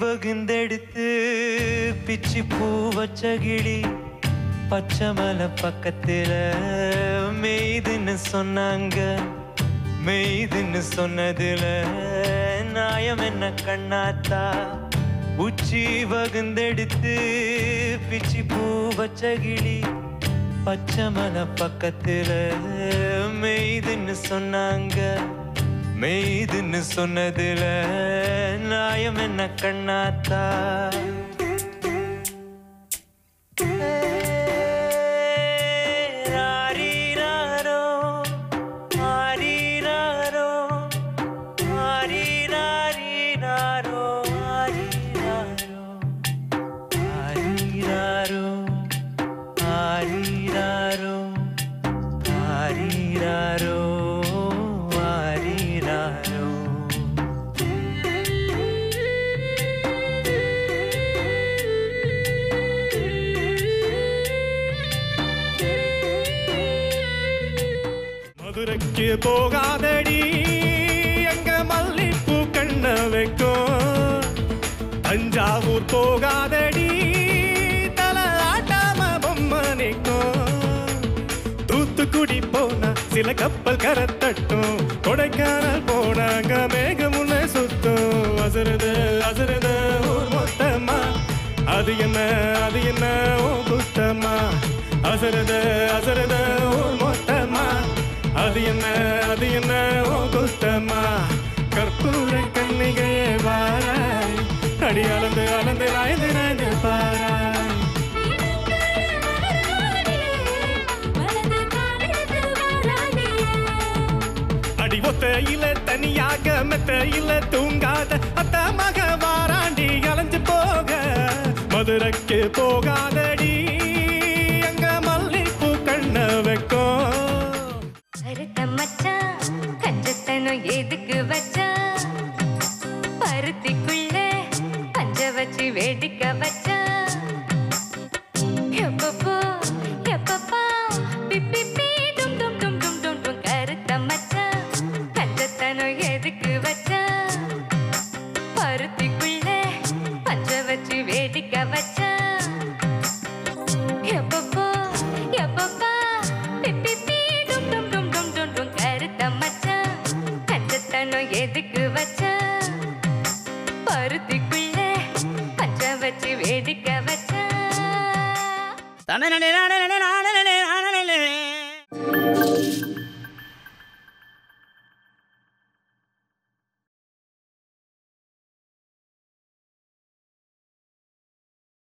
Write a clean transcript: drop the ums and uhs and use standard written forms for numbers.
வகுந்தெடுத்து பிச்சி பூ வச்ச கிளி பச்சைமலை பக்கத்துல மெய்துன்னு சொன்னாங்க. மெய்துன்னு சொன்னதுல நாயம் என்ன கண்ணாத்தா? உச்சி வகுந்தெடுத்து பிச்சி பூ வச்ச கிளி பச்சைமலை பக்கத்துல மெய்துன்னு சொன்னாங்க. மெய்துன்னு சொன்னதுல நாயம் என்ன கண்ணாத்தா? ஆரீராரோ ஆரீராரோ ஆரீராரீராரோ ஆரீராரோ ஆரீராரோ ஆரீராரோ ஆரீராரோ. மதுரைக்கு போகாதடி எங்க மல்லிப்பூ கண்ண வைக்கும். தஞ்சாவூர் போகாதடி தலை ஆட்டாம பொம்மை நிற்கும். தூத்துக்குடி போனா சில கப்பல் கரை தட்டும். கொடைக்கானல் போனாங்க மேகம் முன்ன சுத்தும். அசருது அசருது ஊர் மொத்தமா அது என்ன ஓ குத்தமா? அசருது அசருது ஊர் மொத்தமா அது என்ன ஓ குத்தமா? கற்பூர கண்ணிகை வாராய் அடி அளந்து அளந்து நாய்ந்து நாய்ந்து பாராய். அடி ஒத்தையில தனியாக மெத்தையில தூங்காத அத்த மக வாராண்டி அலைஞ்சு போக. மதுரைக்கு போகாதடி அங்க மல்லிப்பூ கண்ண வைக்கும். எதுக்கு வச்சா பருத்திக்குள்ள பஞ்ச வச்சு வேடிக்க வச்சா. எப்பப்போ எப்பப்பா பிப்பி பீ டும் டும் டும் டும் டும் டும். கருத்த மச்சா கஞ்சத்தனம் எதுக்கு வச்சா பருத்திக்குள்ள பஞ்ச வச்சு வேடிக்க வச்சா. எப்பப்போ எப்பப்பா பிப்பி பீ டும் டும் டும் டும் டும் டும். கருத்த மச்சா எதுக்கு வச்சா பருத்திக்குள்ள பஞ்ச வச்சு வேடிக்க வச்சா. தனே